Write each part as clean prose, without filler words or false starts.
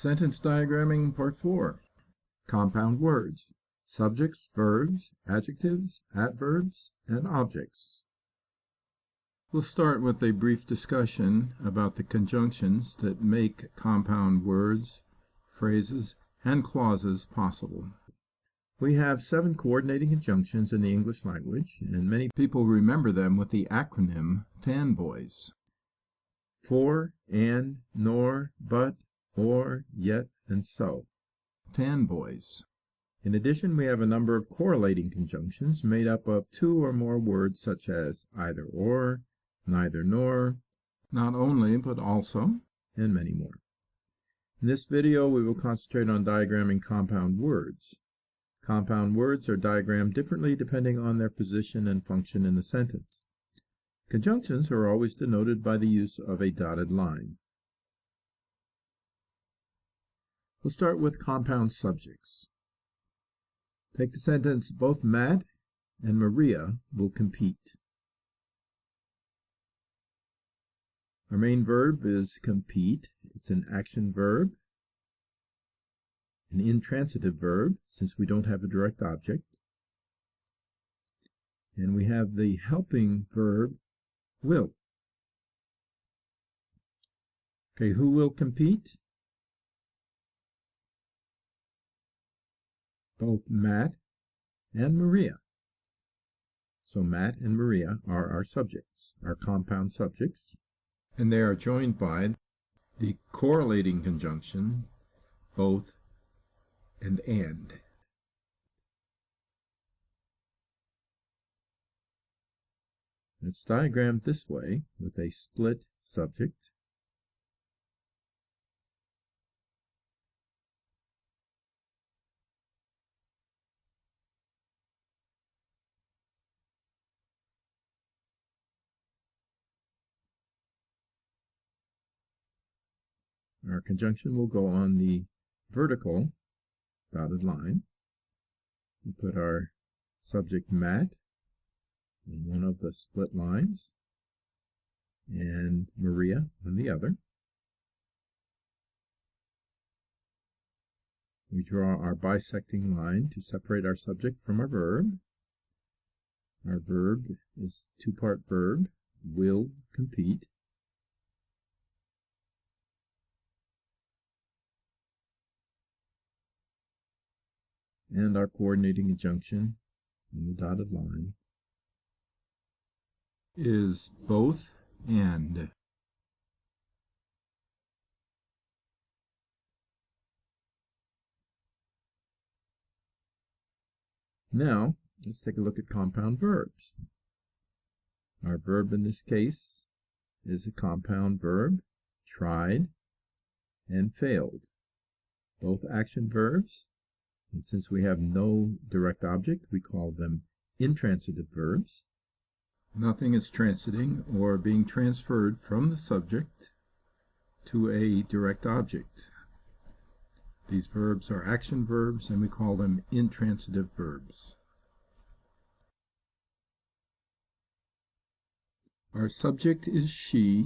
Sentence diagramming part 4. Compound words, subjects, verbs, adjectives, adverbs, and objects. We'll start with a brief discussion about the conjunctions that make compound words, phrases, and clauses possible. We have 7 coordinating conjunctions in the English language, and many People remember them with the acronym FANBOYS. for, and, nor, but, or, yet, and so. FANBOYS. In addition, we have a number of correlating conjunctions made up of 2 or more words such as either or, neither nor, Not only, but also. and many more. In this video, we will concentrate on diagramming compound words. Compound words are diagrammed differently depending on their position and function in the sentence. Conjunctions are always denoted by the use of a dotted line. We'll start with compound subjects. Take the sentence, both Matt and Maria will compete. Our main verb is compete. It's an action verb, an intransitive verb, since we don't have a direct object. And we have the helping verb, will. Okay, who will compete? Both Matt and Maria. So Matt and Maria are our subjects, our compound subjects, and they are joined by the correlating conjunction, both and. It's diagrammed this way with a split subject. Our conjunction will go on the vertical dotted line. We put our subject Matt on one of the split lines and Maria on the other. We draw our bisecting line to separate our subject from our verb. Our verb is a 2-part verb, will compete. And our coordinating conjunction on the dotted line Is both and. Now, let's take a look at compound verbs. Our verb in this case is a compound verb, tried and failed. Both action verbs, and since we have no direct object, we call them intransitive verbs. Nothing is transiting or being transferred from the subject to a direct object. These verbs are action verbs, and we call them intransitive verbs. Our subject is she.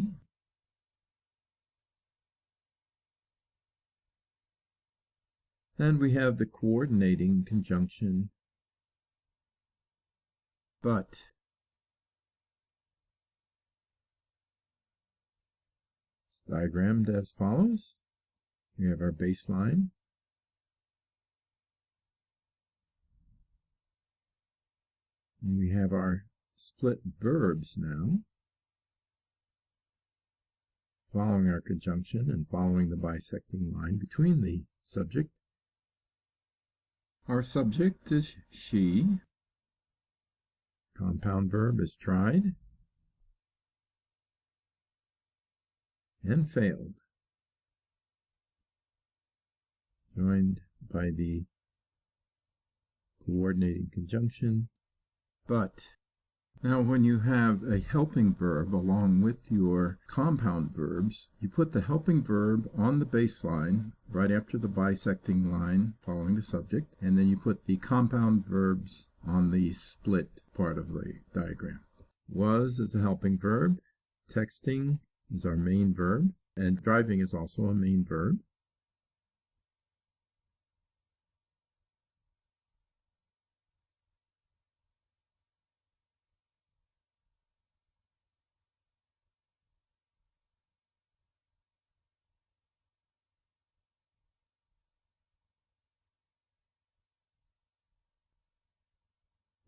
And we have the coordinating conjunction But. It's diagrammed as follows. We have our baseline. And we have our split verbs now, following our conjunction and following the bisecting line between the subject. Our subject is she. Compound verb is tried and failed, joined by the coordinating conjunction But. Now, when you have a helping verb along with your compound verbs, you put the helping verb on the baseline right after the bisecting line following the subject, and then you put the compound verbs on the split part of the diagram. Was is a helping verb, texting is our main verb, and driving is also a main verb.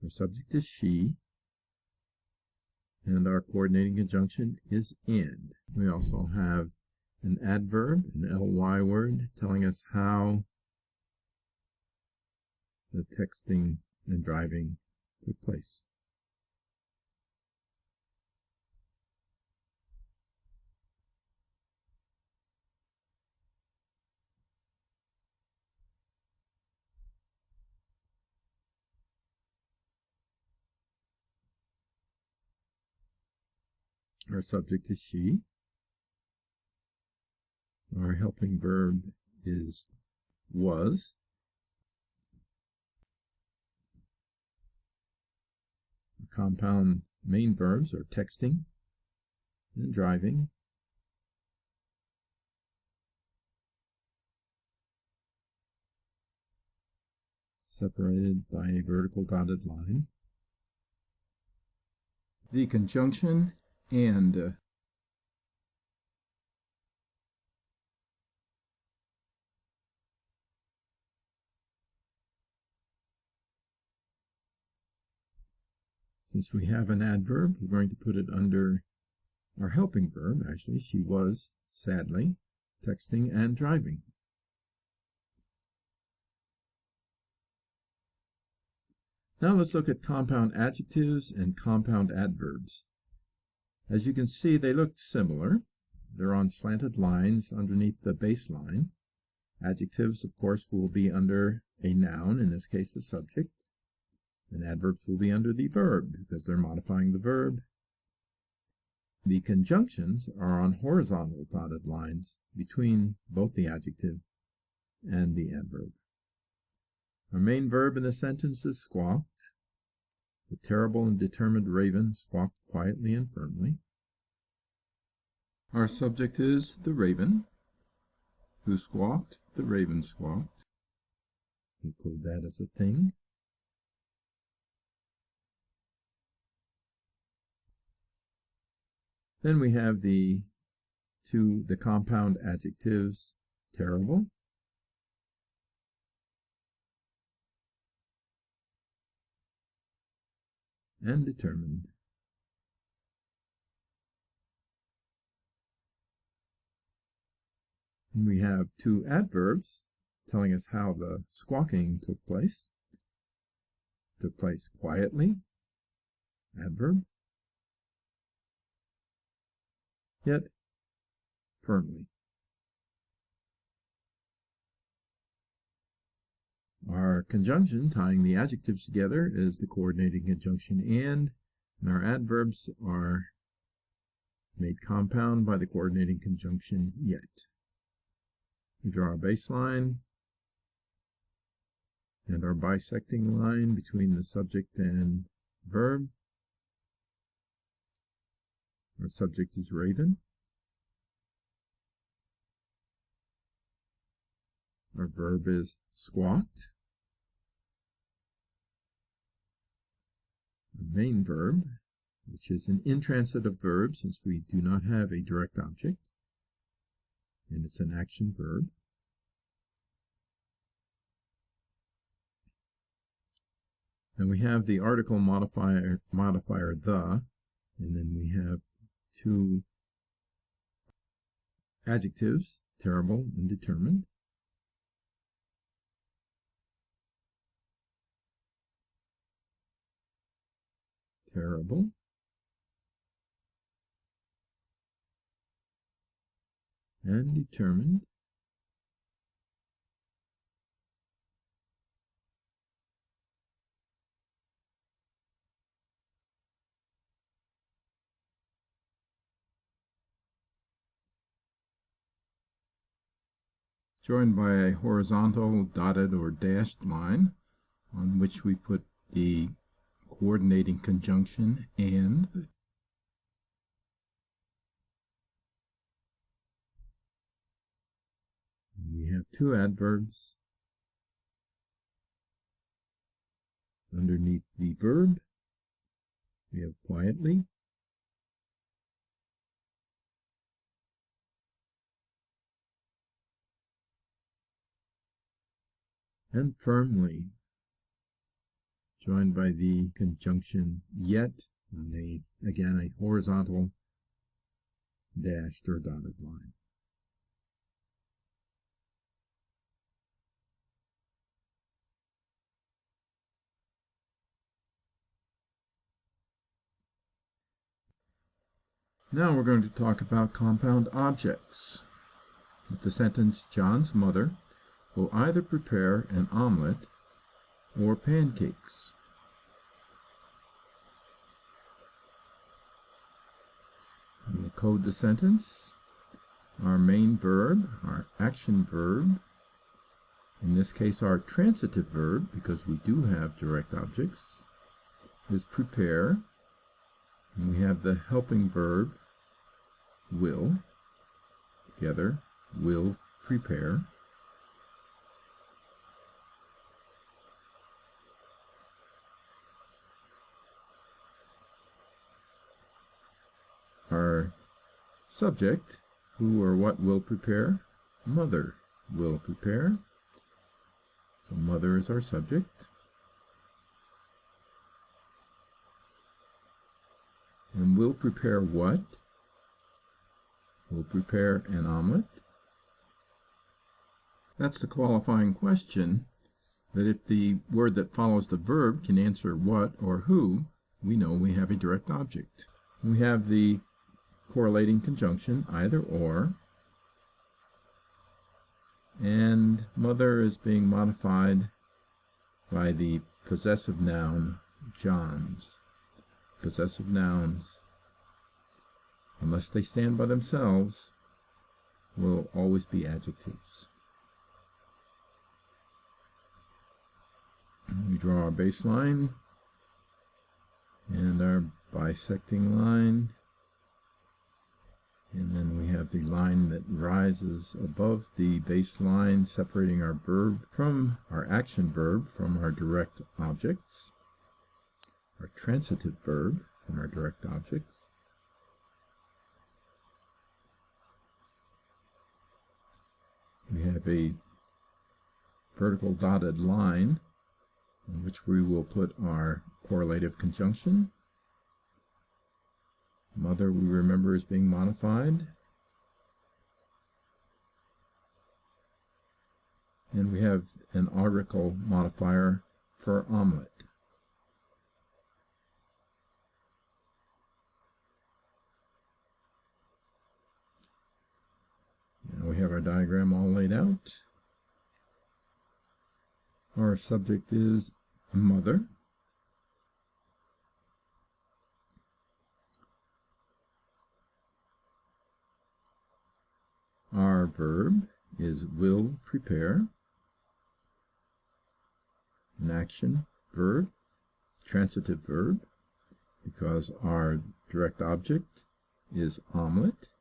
Our subject is she, and our coordinating conjunction is and. We also have an adverb, an ly word, telling us how the texting and driving took place. Our subject is she. Our helping verb is was. Our compound main verbs are texting and driving. Separated by a vertical dotted line. The conjunction and. Since we have an adverb, we're going to put it under our helping verb. Actually, she was, sadly, texting and driving. Now let's look at compound adjectives and compound adverbs. As you can see, they look similar. They're on slanted lines underneath the baseline. Adjectives, of course, will be under a noun, in this case the subject, and adverbs will be under the verb because they're modifying the verb. The conjunctions are on horizontal dotted lines between both the adjective and the adverb. Our main verb in the sentence is squawked. The terrible and determined raven squawked quietly and firmly. Our subject is the raven. Who squawked? The raven squawked. We code that as a thing. Then we have the compound adjectives terrible and determined. And we have two adverbs telling us how the squawking took place. Took place quietly, adverb, yet firmly. Our conjunction tying the adjectives together is the coordinating conjunction and our adverbs are made compound by the coordinating conjunction yet. We draw our baseline and our bisecting line between the subject and verb. Our subject is raven. Our verb is squawked. Our main verb, which is an intransitive verb since we do not have a direct object, and it's an action verb. And we have the article modifier the, and then we have two adjectives, terrible and determined. Terrible. And determined. Joined by a horizontal dotted or dashed line on which we put the coordinating conjunction and. We have two adverbs underneath the verb. We have quietly and firmly. joined by the conjunction yet on again a horizontal dashed or dotted line. Now we're going to talk about compound objects. With the sentence, John's mother will either prepare an omelet or pancakes. We'll code the sentence. Our main verb, our action verb, in this case our transitive verb, because we do have direct objects, is prepare. And we have the helping verb, will, together, will prepare. Our subject, who or what will prepare? Mother will prepare. So mother is our subject. And will prepare what? Will prepare an omelet. That's the qualifying question, that if the word that follows the verb can answer what or who, we know we have a direct object. We have the correlating conjunction, either or, and mother is being modified by the possessive noun, John's. Possessive nouns, unless they stand by themselves, will always be adjectives. We draw our baseline and our bisecting line, and then we have the line that rises above the baseline, separating our verb from our action verb from our direct objects, our transitive verb from our direct objects. We have a vertical dotted line on which we will put our correlative conjunction. Mother, we remember, is being modified. And we have an article modifier for omelet. Now we have our diagram all laid out. Our subject is mother. Our verb is will prepare. An action verb, transitive verb, because our direct object is omelet.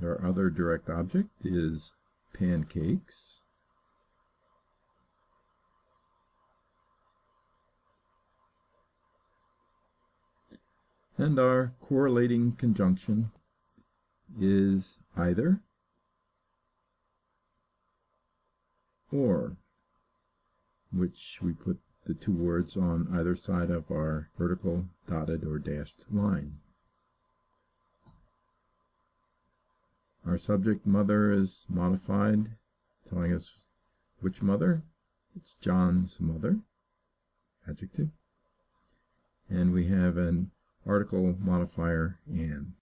Our other direct object is pancakes. And our correlating conjunction is either or, which we put the two words on either side of our vertical dotted or dashed line. Our subject mother is modified, telling us which mother. It's John's mother, adjective. And we have an article modifier, an.